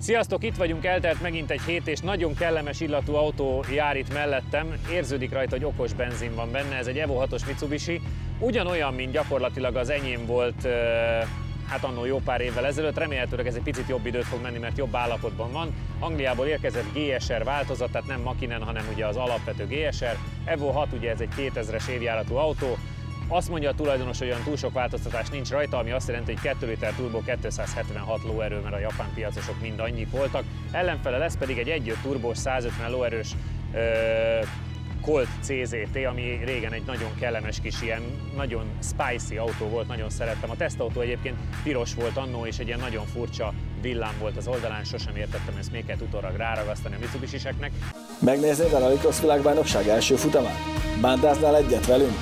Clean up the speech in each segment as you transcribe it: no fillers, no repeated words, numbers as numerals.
Sziasztok, itt vagyunk, eltelt megint egy hét, és nagyon kellemes illatú autó jár itt mellettem. Érződik rajta, hogy okos benzin van benne, ez egy Evo 6-os Mitsubishi. Ugyanolyan, mint gyakorlatilag az enyém volt hát annó jó pár évvel ezelőtt. Remélhetőleg ez egy picit jobb időt fog menni, mert jobb állapotban van. Angliából érkezett GSR változat, tehát nem Makinen, hanem ugye az alapvető GSR. Evo 6, ugye ez egy 2000-es évjáratú autó. Azt mondja a tulajdonos, hogy olyan túl sok változtatás nincs rajta, ami azt jelenti, hogy 2 liter turbo, 276 lóerő, mert a japán piacosok mind annyik voltak. Ellenfele lesz pedig egy 1.5 turbós, 150 lóerős Colt CZT, ami régen egy nagyon kellemes kis ilyen, nagyon spicy autó volt, nagyon szerettem. A tesztautó egyébként piros volt annó, és egy ilyen nagyon furcsa villám volt az oldalán, sosem értettem ezt, még kellett utólag ráragasztani a Mitsubishi-seknek. Megnéznéd a Rallycross világbajnokság első futamát? Bándáznál egyet velünk?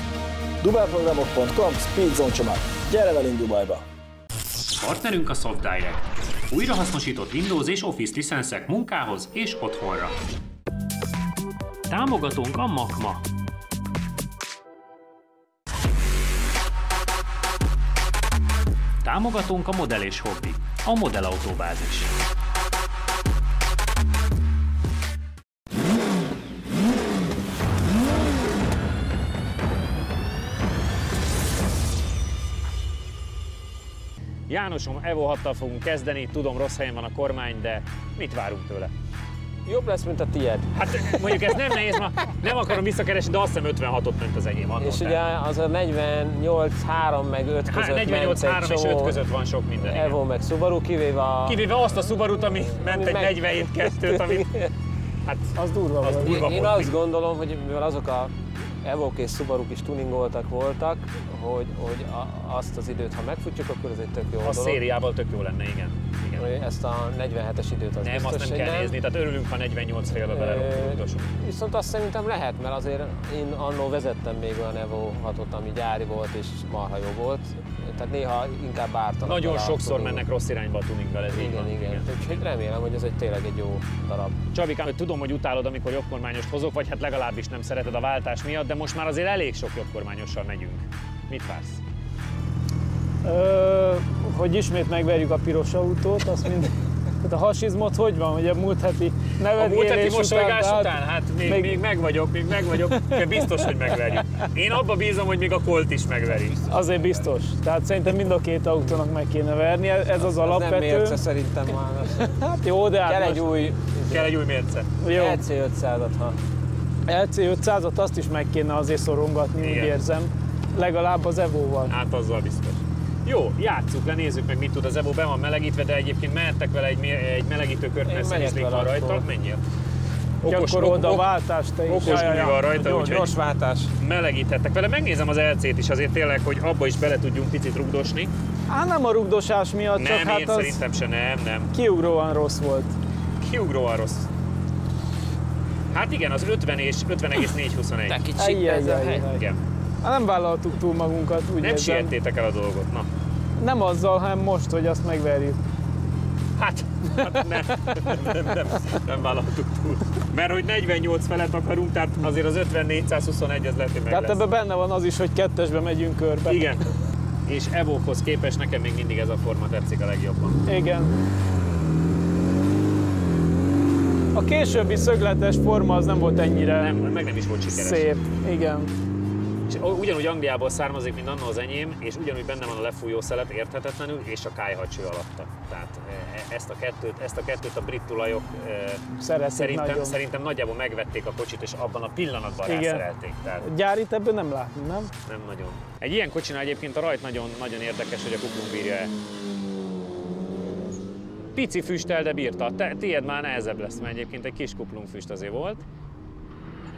Dubaiprogramok.com Speedzone csomag. Gyere velünk Dubajba! Partnerünk a SoftDirect. Újrahasznosított Windows és Office licenszek munkához és otthonra. Támogatónk a Makma. Támogatónk a Modell és Hobby, a Modellautóbázis. Jánosom, Evo 6-tal fogunk kezdeni, tudom, rossz helyen van a kormány, de mit várunk tőle? Jobb lesz, mint a tied. Hát mondjuk ez nem nehéz, ma nem akarom visszakeresni, de azt hiszem 56-ot ment az enyém annól. És ugye az a 48-3 meg 5 között 48-3 és 5 között van sok minden. Evo igen. Meg Subaru, kivéve azt a Subarut, ami ment egy 47-2-t, ami hát az durva volt. Én volt. azt gondolom, hogy mivel azok a Evók és Subaruk is tuningoltak voltak, hogy azt az időt, ha megfutjuk, akkor ez egy tök jó dolog. A szériával tök jó lenne, igen. Ezt a 47-es időt az nem, biztos, azt nem kell nézni, tehát örülünk, ha 48 félbe belerúgdosunk. Viszont azt szerintem lehet, mert azért én annól vezettem még olyan Evo 6-ot, ami gyári volt és marha jó volt. Tehát néha inkább ártanak. Nagyon sokszor mennek rossz irányba a tuninggal, ez így van. Igen. Úgyhogy remélem, hogy ez egy tényleg egy jó darab. Csabikám, tudom, hogy utálod, amikor jobbkormányost hozok, vagy hát legalábbis nem szereted a váltás miatt, de most már azért elég sok jobbkormányossal megyünk. Mit vársz? Hogy ismét megverjük a piros autót, azt mind. Tehát a hasizmot hogy van, hogy a múlt heti nevetgélés után? A múlt heti mosolygás után? Hát még meg vagyok, de biztos, hogy megverjük. Én abba bízom, hogy még a Colt is megveri. Azért biztos. Tehát szerintem mind a két autónak meg kéne verni, ez az alapvető. Nem mérce szerintem már. Hát jó, de kell egy új mérce. LC500-at, ha. LC500-at azt is meg kéne azért szorongatni, úgy érzem. Legalább az Evo-val. Hát azzal biztos. Jó, játsszuk le, nézzük meg, mit tud az Evo, be van melegítve, de egyébként mehettek vele egy melegítőkört, mert szerintem van rajta. Menjél. Gyakorolod a váltást te is. Okos gumi van rajta, úgyhogy gyors váltás. Melegíthettek vele. Megnézem az LC-t is azért tényleg, hogy abba is bele tudjunk picit rugdosni. Nem a rugdosás miatt, csak hát az szerintem se, nem. Kiugróan rossz volt. Kiugróan rossz. Hát igen, az 50 és 50,421. Te kicsik ez a hely. Igen. Nem vállaltuk túl magunkat, úgy nem érzem. siettétek el a dolgot, na. Nem azzal, hanem most, hogy azt megverjük. Hát nem vállaltuk túl. Mert hogy 48 felett akarunk, tehát azért az 50-421 ez lehet, hogy meg Tehát lesz. ebben benne van az is, hogy kettesbe megyünk körbe. Igen. És Evókhoz képest nekem még mindig ez a forma tetszik a legjobban. Igen. A későbbi szögletes forma az nem volt ennyire meg nem is volt sikeres. Szép, igen. És ugyanúgy Angliából származik, mint annó az enyém, és ugyanúgy benne van a lefújó szelet érthetetlenül, és a kályhacső alatta. Tehát ezt a kettőt a brit tulajok szerintem nagyjából megvették a kocsit, és abban a pillanatban rászerelték. Tehát gyárit ebből nem látni, nem? Nem nagyon. Egy ilyen kocsinál egyébként a rajt nagyon érdekes, hogy a kuplung bírja-e. Pici füsttel, de bírta. Tiéd már nehezebb lesz, mert egyébként egy kis kuplungfüst azért volt.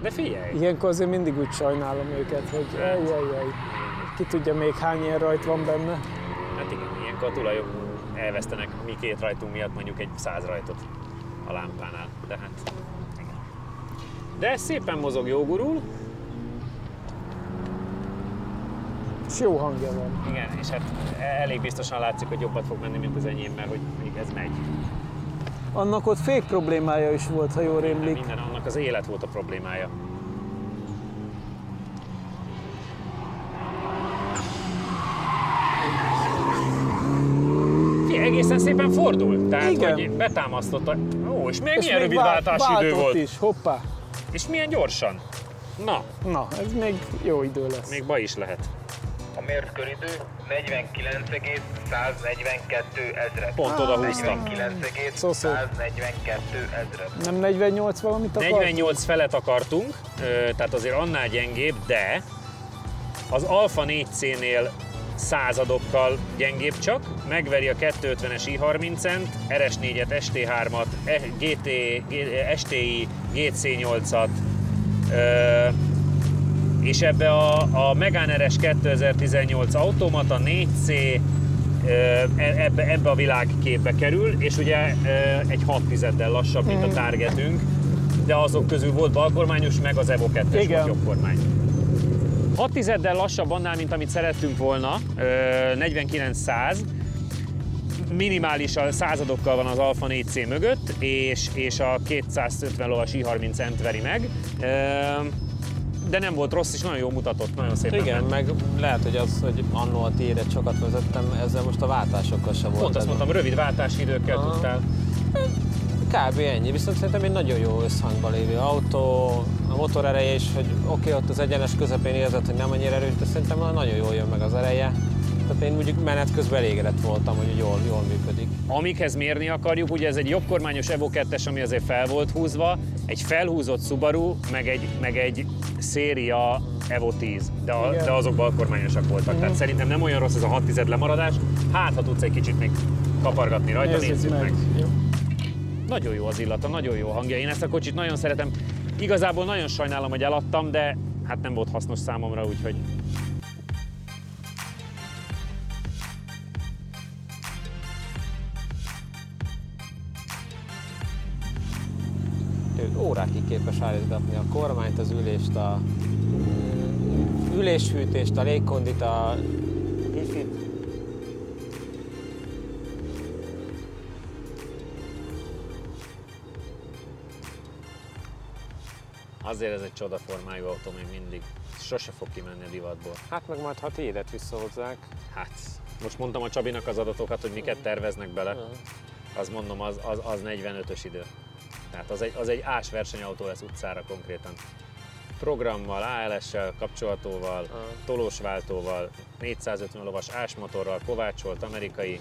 De figyelj! Ilyenkor azért mindig úgy sajnálom őket, hogy ki tudja még hány ilyen rajt van benne. Hát igen, ilyenkor a tulajok elvesztenek mi két rajtunk miatt mondjuk egy 100 rajtot a lámpánál, de hát igen. De szépen mozog, jó gurul. És jó hangja van. Igen, és hát elég biztosan látszik, hogy jobbat fog menni, mint az enyém, mert hogy ez megy. Annak ott fék problémája is volt, ha jól rémlik. Minden, annak az élet volt a problémája. Egészen szépen fordul. Tehát, igen, hogy betámasztotta. Ó, és még és milyen rövid váltási idő volt. is, hoppá. És milyen gyorsan. Na, ez még jó idő lesz. Még baj is lehet. A mérföldidő 49,142 ezred. Pont oda húztam. 49,142 ezred. Nem 48 valamit akartunk? 48 felet akartunk, tehát azért annál gyengébb, de az Alfa 4C-nél századokkal gyengébb csak, megveri a 250-es i30-ent, RS4-et, ST3-at, STI, GC8-at, és ebbe a Megane RS 2018 automata 4C ebbe a világképbe kerül, és ugye egy 6 tizeddel lassabb, mint a targetünk, de azok közül volt balkormányos, meg az Evo 2-es volt jobbkormány. 6 tizeddel lassabb annál, mint amit szerettünk volna, 49-100, minimális századokkal van az Alfa 4C mögött, és a 250 lovas i30-ent veri meg. De nem volt rossz, és nagyon jól mutatott, nagyon szépen. Igen, ment. meg lehet, hogy az, hogy annó a tiédet sokat vezettem, ezzel most a váltásokkal se volt. Pont azt mondtam, rövid váltási időkkel tudtál. Kb. Ennyi, viszont szerintem egy nagyon jó összhangban lévő autó, a motor ereje is, hogy oké, ott az egyenes közepén érzed, hogy nem annyira erős, de szerintem nagyon jól jön meg az ereje. Tehát én mondjuk menet közben elégedett voltam, hogy jól működik. Amikhez mérni akarjuk, ugye ez egy jobbkormányos Evo 2-es, ami azért fel volt húzva, egy felhúzott Subaru, meg egy széria Evo 10, de azok balkormányosak voltak, tehát szerintem nem olyan rossz ez a 6 tized lemaradás, hát ha tudsz egy kicsit még kapargatni rajta, nézzük meg. Jó. Nagyon jó az illata, nagyon jó hangja, én ezt a kocsit nagyon szeretem, igazából nagyon sajnálom, hogy eladtam, de hát nem volt hasznos számomra, úgyhogy... Órákig képes állítgatni a kormányt, az ülést, a üléshűtést, a légkondit, a hifit. Azért ez egy csodaformájú autó még mindig. Sose fog kimenni a divatból. Hát meg majd, ha tiédet visszahozzák. Hát, most mondtam a Csabinak az adatokat, hogy miket terveznek bele. Azt mondom, az 45-ös idő. Tehát az egy ás versenyautó lesz utcára konkrétan. Programmal, ALS-sel, kapcsolatóval, tolósváltóval, 450 lovas ásmotorral, kovácsolt, amerikai.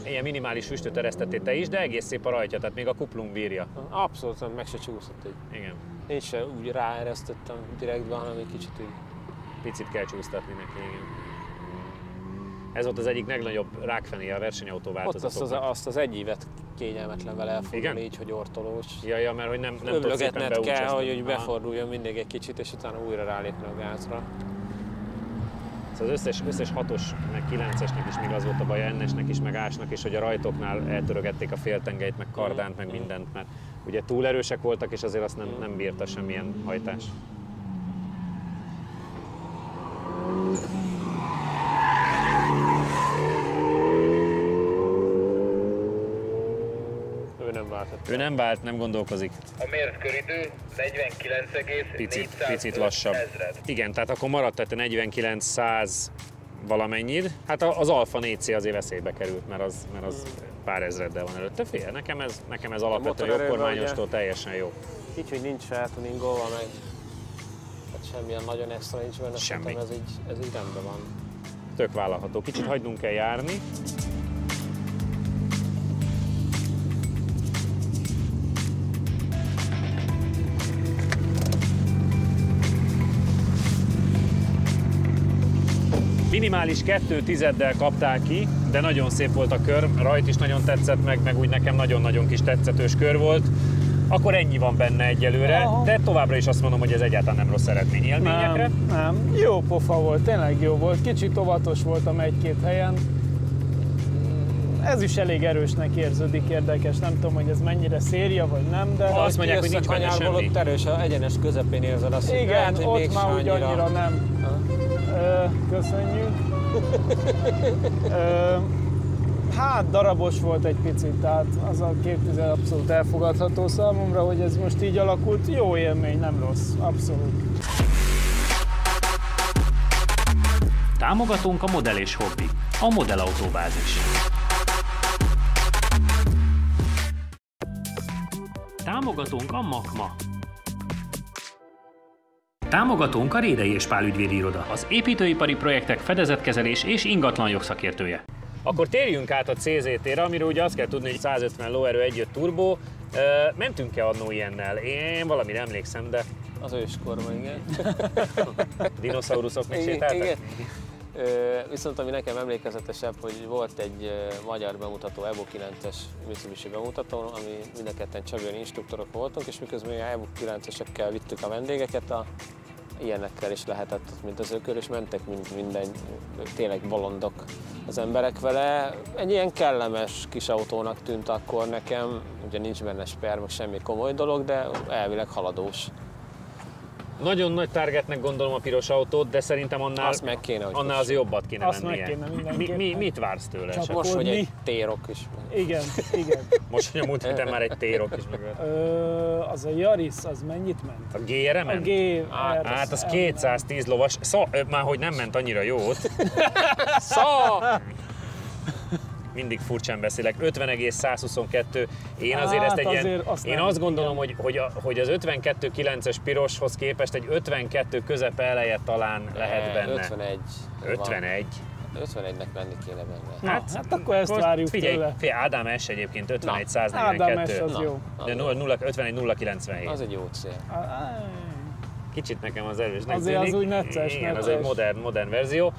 Ilyen minimális füstöt eresztettél te is, de egész szép a rajtja, tehát még a kuplung bírja. Abszolút meg se csúszott így. Igen. Én se úgy ráeresztettem direktben, hanem egy kicsit így. Picit kell csúsztatni neki, igen. Ez volt az egyik legnagyobb rákfenéje a versenyautó Ott változatoknak. azt az egy évet kényelmetlen vele elfordulni, így, hogy ortolós. Ja, mert hogy nem tudsz szépen Öblögetned kell, beúcsozni. hogy beforduljon mindig egy kicsit, és utána újra rálépni a gázra. Szóval az összes 6-os, meg 9-esnek is még az volt a baja, NS-nek is, meg Ásnak is, hogy a rajtoknál eltörögették a féltengelyt, meg kardánt, meg mindent, mert ugye túl erősek voltak, és azért azt nem bírta semmilyen hajtás. Ő nem vált, nem gondolkozik. A mérföldidő 49,400 Picit lassabb. ezred. Igen, tehát akkor maradt a 49-100 valamennyit. Hát az Alfa 4C azért veszélybe került, mert az pár ezreddel van előtte. Fél, nekem ez alapvetően jobbkormányostól teljesen jó. Így, hogy nincs feltuningolva, meg hát semmilyen nagyon extra nincs benne, Semmi. szerintem ez így rendben van. Tök vállalható. Kicsit hagynunk kell járni. Minimális 2 tizeddel kaptál ki, de nagyon szép volt a kör, rajt is nagyon tetszett meg úgy nekem nagyon-nagyon kis tetszetős kör volt. Akkor ennyi van benne egyelőre, de továbbra is azt mondom, hogy ez egyáltalán nem rossz eredmény élményekre. Nem. Jó pofa volt, tényleg jó volt. Kicsit óvatos voltam egy-két helyen. Ez is elég erősnek érződik, érdekes. Nem tudom, hogy ez mennyire széria, vagy nem, de... Azt mondják, hogy nincs benne semmi. Ott erős, egyenes közepén érzed azt, hogy igen, lehet, hogy ott már úgy annyira nem. Köszönjük. Hát darabos volt egy picit, tehát az a 2 abszolút elfogadható számomra, hogy ez most így alakult. Jó élmény, nem rossz, abszolút. Támogatónk a Model és Hobby. a Model Autóbázis. Támogatónk a Makma. Támogatónk a Rédei és Pál ügyvédi iroda, az építőipari projektek fedezetkezelés és ingatlan jogszakértője. Akkor térjünk át a CZT-re, amiről ugye azt kell tudni, hogy 150 lóerő 1.5 turbó. Mentünk-e annó ilyennel? Én valamire emlékszem, de... Az őskorban, igen. Dinoszauruszok még sétáltak? Igen. Viszont ami nekem emlékezetesebb, hogy volt egy magyar bemutató, Evo 9-es Mitsubishi bemutató, ami mind a ketten Csabion instruktorok voltunk, és miközben a Evo 9-esekkel vittük a vendégeket, ilyenekkel is lehetett, mint az ökör, és mentek minden, tényleg bolondok az emberek vele. Egy ilyen kellemes kis autónak tűnt akkor nekem, ugye nincs benne sper, meg semmi komoly dolog, de elvileg haladós. Nagyon nagy targetnek gondolom a piros autót, de szerintem annál, azt meg kéne, hogy annál az jobbat kéne azt mennie. meg kéne mindenképpen. Mit vársz tőle? Csak Most, hogy egy T-Roc is. Igen, igen. Most, hogy a múlt héten már egy T-Roc is meg. Az a Yaris, az mennyit ment? A GR-e ment? A GR. Hát az 210 lovas, már hogy nem ment annyira jót. Mindig furcsán beszélek, 50,122. Én azért ezt egy ilyen, én azt gondolom, hogy az 52.9-es piroshoz képest egy 52 közepe eleje talán lehet benne. 51. 51. 51-nek lenni kéne benne. Hát akkor ezt várjuk tőle. Figyelj, Ádám S egyébként 51,142. Ádám S az jó. De 51,097. Az egy jó cél. Kicsit nekem az erősnek azért tűnik. Az úgy necces. Igen, az egy modern verzió.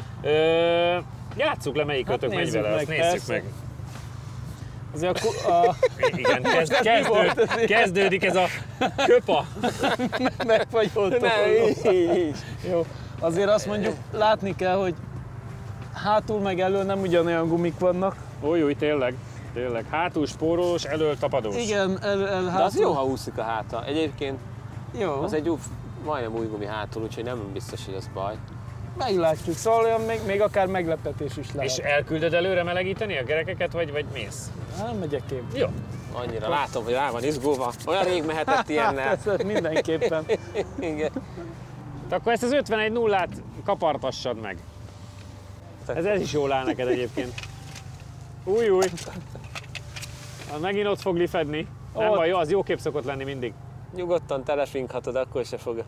Játsszuk le, melyik ötök megy vele, azt nézzük meg. Azért igen, kezdődik ez a köpa. Megfagyoltok. Jó, azért azt mondjuk látni kell, hogy hátul meg elől nem ugyanolyan gumik vannak. Új, tényleg. Hátul spórolós, elől tapadós. Igen, hátul. De az jó, ha úszik a háta. Egyébként jó. Az egy majdnem új gumi hátul, úgyhogy nem biztos, hogy az baj. Meglátjuk, szóval olyan még akár meglepetés is lehet. És elküldöd előre melegíteni a gerekeket, vagy mész? Nem megyek én. Jó. Annyira látom, hogy rá van izgulva. Olyan rég mehetett ilyennel. Hát, mindenképpen. Igen. Akkor ezt az 51.0-át kapartassad meg. Ez is jól áll neked egyébként. Új. Megint ott fog lifedni. Nem baj, jó, az jó kép szokott lenni mindig. Nyugodtan telefinkhatod, akkor se fog.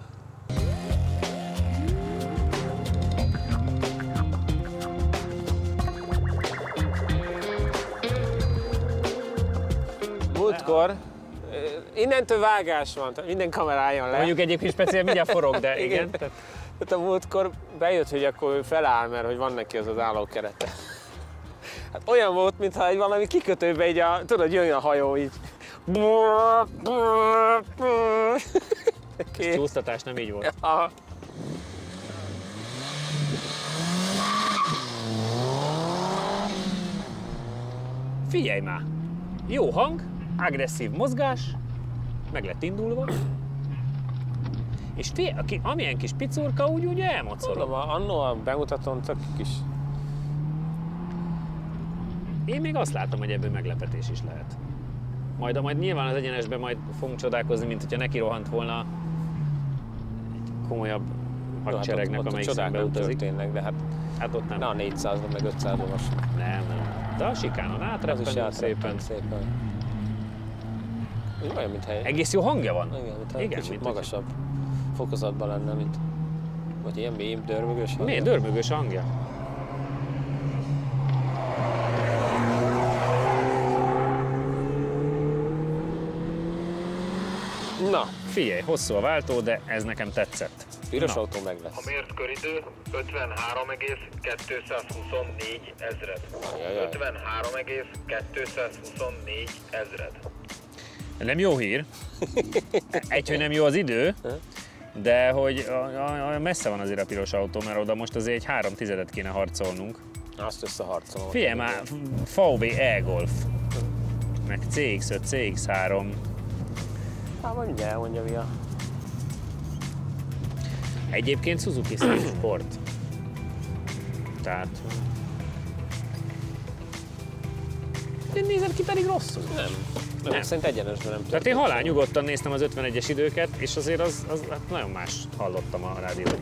Múltkor, innentől vágás van, minden kamera álljon le. Mondjuk egyébként speciál mindjárt forog, de igen. Tehát a múltkor bejött, hogy akkor ő feláll, mert hogy van neki az állókerete. Hát olyan volt, mintha egy valami kikötőbe így tudod, jön a hajó így. Csúsztatás nem így volt. Aha. Figyelj már! Jó hang, agresszív mozgás, meg lett indulva. És amilyen kis picurka úgy elmocorog. Tudom, annó a bemutatón tök kis. Én még azt látom, hogy ebből meglepetés is lehet. Majd nyilván az egyenesben majd fogunk csodálkozni, mint hogyha neki rohant volna egy komolyabb hadseregnek, amelyik szembe utazik. Történnek, de hát ott nem. Na, 400 meg 500 lovas. Nem. De a sikánon átreppent szépen. Olyan, mintha egész jó hangja van. Igen, kicsit magasabb fokozatban lenne, mint vagy ilyen mély, dörmögős hangja. Mély, dörmögős hangja. Na, figyelj, hosszú a váltó, de ez nekem tetszett. Piros autó meg lesz. A mért köridő 53,224 ezred. 53,224 ezred. Nem jó hír. Hogy nem jó az idő, de hogy messze van azért a piros autó, mert oda most azért egy 3/10 kéne harcolnunk. Azt összeharcolom. Figyelj már, VW e-Golf, meg CX-5, CX-3. Hát majd mindjárt elmondja mi a... Egyébként Suzuki Sport. Tehát... Nézem ki pedig rosszul. Nem. Szerint egyenesben nem. Tehát én halál nyugodtan néztem az 51-es időket, és azért az hát nagyon más hallottam a rádióban.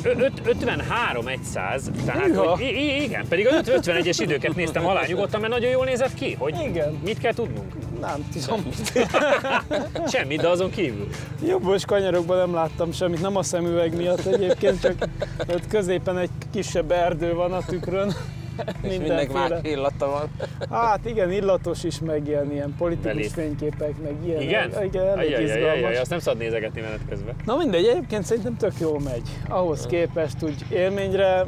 53-100, tehát hogy, igen, pedig az 51-es időket néztem halálnyugodtan, mert nagyon jól nézett ki. Hogy Igen. mit kell tudnunk? Nem tudom mit. Semmit, de azon kívül. Jobbos kanyarokban nem láttam semmit, nem a szemüveg miatt egyébként, csak ott középen egy kisebb erdő van a tükrön. És mindenki más illata van. Hát igen, illatos is, meg ilyen politikus Belét. fényképek, meg ilyen. Igen? Igen, elég izgalmas. Azt nem szabad nézegetni menet közben. Na mindegy, egyébként szerintem tök jól megy. Ahhoz képest úgy élményre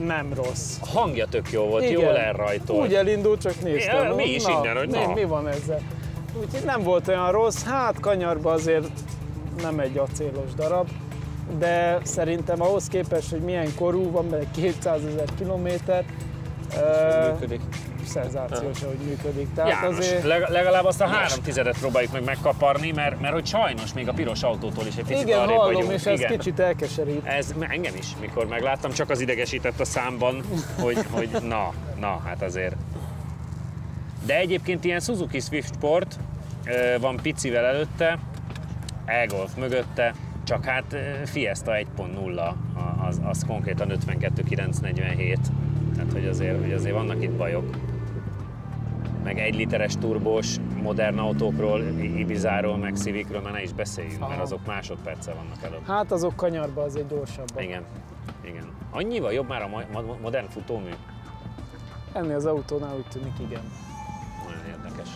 nem rossz. A hangja tök jó volt, Igen. jól elrajtolt. Úgy elindult, csak néztem. Ja, mi is innen, hogy na. Mi van ezzel? Úgyhogy nem volt olyan rossz, hát kanyarba azért nem egy acélos darab, de szerintem ahhoz képest, hogy milyen korú van, mert 200 000 kilométer, Működik. szenzációs, ahogy működik. Tehát János, azért... legalább azt a 3/10-et próbáljuk meg megkaparni, mert hogy sajnos még a piros autótól is egy picit Igen, arrébb hallom, vagyunk. és ez Igen. kicsit elkeserít. Ez engem is, mikor megláttam, csak az idegesített a számban, hogy na, hát azért. De egyébként ilyen Suzuki Swift Sport van picivel előtte, e-Golf mögötte, csak hát Fiesta 1.0, az konkrétan 52.947. Tehát, hogy azért vannak itt bajok. Meg 1 literes turbós modern autókról, Ibizáról, meg Civicről már ne is beszéljünk, mert azok másodperccel vannak előtt. Hát azok kanyarba azért gyorsabbak. Igen. Annyival jobb már a modern futómű? Ennél az autónál úgy tűnik, igen. Nagyon érdekes.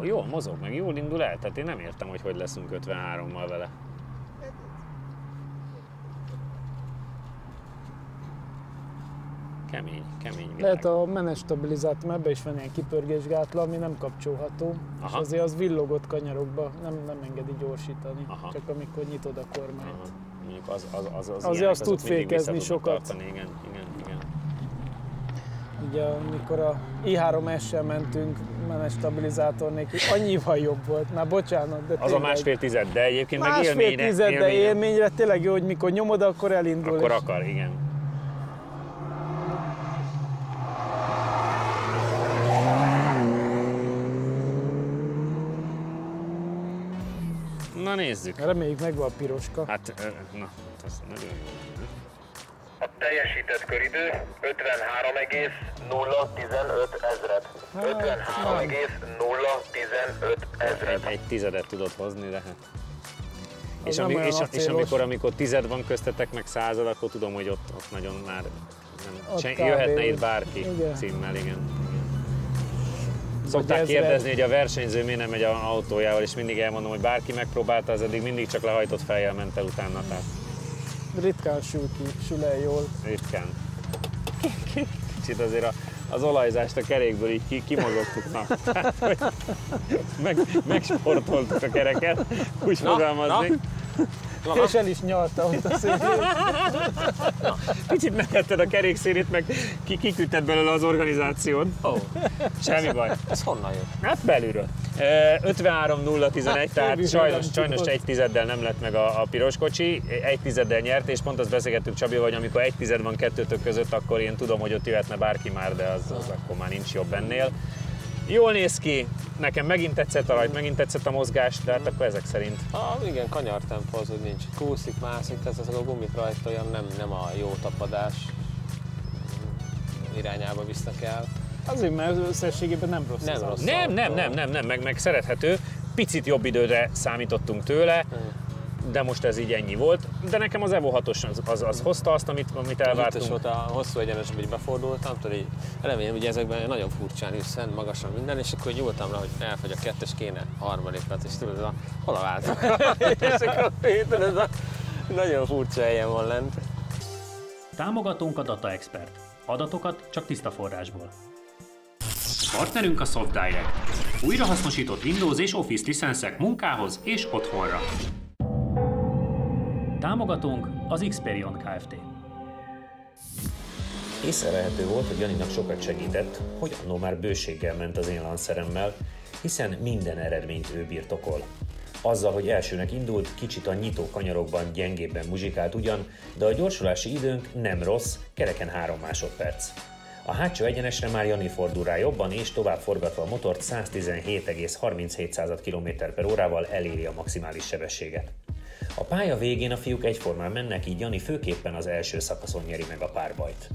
Jól mozog, meg jól indul el, tehát én nem értem, hogy leszünk 53-mal vele. Kemény világ. Lehet a menet stabilizátor, mert ebbe is van ilyen kipörgésgátla, ami nem kapcsolható. Aha. És azért az villogott kanyarokba, nem engedi gyorsítani, Aha. csak amikor nyitod a kormányt. Aha. Mondjuk az Azért azt tud fékezni sokat. Tartani. Igen. Ugye amikor a i3-essel mentünk menet stabilizátor nélkül, annyival jobb volt, már bocsánat, de Az a másfél tized, de egyébként meg élményre. de élményre tényleg jó, hogy mikor nyomod, akkor elindul. Akkor és akar, igen. Na nézzük. Reméljük megvan a piroska. Hát, na, ez nagyon jó. A teljesített köridő 53,015 ezred. 53,015 ezred. Egy tizedet tudod hozni, de hát. És, nem olyan és acélos. amikor tized van köztetek, meg század, akkor tudom, hogy ott nagyon már Ott jöhetne kb. itt bárki Igen. címmel, igen. Szokták ezred. kérdezni, hogy a versenyző miért nem megy a autójával, és mindig elmondom, hogy bárki megpróbálta, az eddig mindig csak lehajtott fejjel ment el utána, tehát Ritkán sül el jól. ritkán. Kicsit azért az olajzást a kerékből így kimozogtuk, na. Tehát, hogy megsportoltuk a kereket, úgy fogalmazni. És el is nyalta ott a szélét. Picit megetted a kerékszélét, meg kiküldted belőle az organizációt. Ó, Semmi baj. ez honnan jött? Hát belülről. 53-0-11, tehát sajnos egy tizeddel nem lett meg a piros kocsi, egy tizeddel nyert, és pont azt beszélgettük Csabival, hogy amikor egy tized van kettőtök között, akkor én tudom, hogy ott jöhetne bárki már, de az akkor már nincs jobb ennél. Jól néz ki, nekem megint tetszett a rajt, megint tetszett a mozgás, de hát akkor ezek szerint. Igen, kanyartempó az, hogy nincs. Kúszik, mászik, tehát ezek a gumik rajta olyan nem a jó tapadás irányába visznek el. Azért, mert összességében nem rossz. Nem az rossz. Nem, meg szerethető. Picit jobb időre számítottunk tőle, de most ez így ennyi volt. De nekem az Evo 6-os az hozta azt, amit Itt elvártunk. volt a hosszú egyenesben, így befordultam, tudod, így elején ugye ezekben nagyon furcsán üsszen, magasan minden, és akkor nyúltam rá, hogy elfogy a kettes, kéne a harmadikat, és tudod, hol a váltok? És akkor tudod, nagyon furcsa helyen van lent. Támogatónk a Data Expert. Adatokat csak tiszta forrásból. Partnerünk a SoftDirect. Újrahasznosított Windows és Office licenszek munkához és otthonra. Támogatónk az Xperion Kft. Észrevehető volt, hogy Janinak sokat segített, hogy annó már bőséggel ment az én Lanceremmel, hiszen minden eredményt ő birtokol. Azzal, hogy elsőnek indult, kicsit a nyitó kanyarokban gyengébben muzsikált ugyan, de a gyorsulási időnk nem rossz, kereken 3 másodperc. A hátsó egyenesre már Jani fordul rá jobban, és tovább forgatva a motort 117,37 km/h-val eléri a maximális sebességet. A pálya végén a fiúk egyformán mennek, így Jani főképpen az első szakaszon nyeri meg a párbajt.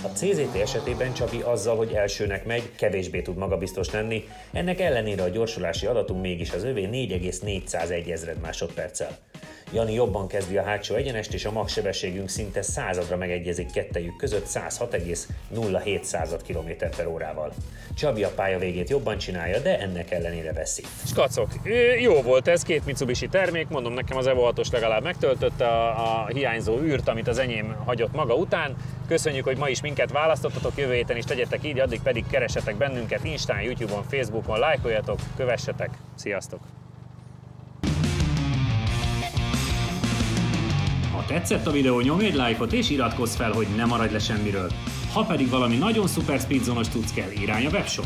A CZT esetében Csabi azzal, hogy elsőnek megy, kevésbé tud magabiztos lenni, ennek ellenére a gyorsulási adatunk mégis az övé 4,401 másodperccel. Jani jobban kezdi a hátsó egyenest, és a max sebességünk szinte századra megegyezik kettejük között 106,07 km/h-val. Csabi a pálya végét jobban csinálja, de ennek ellenére veszít. Skacok, jó volt ez, két Mitsubishi termék, mondom, nekem az Evo 6-os legalább megtöltötte a hiányzó űrt, amit az enyém hagyott maga után. Köszönjük, hogy ma is minket választottatok, jövő héten is tegyetek így, addig pedig keressetek bennünket Instán, YouTube-on, Facebookon, lájkoljatok, kövessetek, sziasztok! Ha tetszett a videó, nyomj egy lájkot és iratkozz fel, hogy ne maradj le semmiről. Ha pedig valami nagyon szuper speedzónos cucc kell, irány a webshop.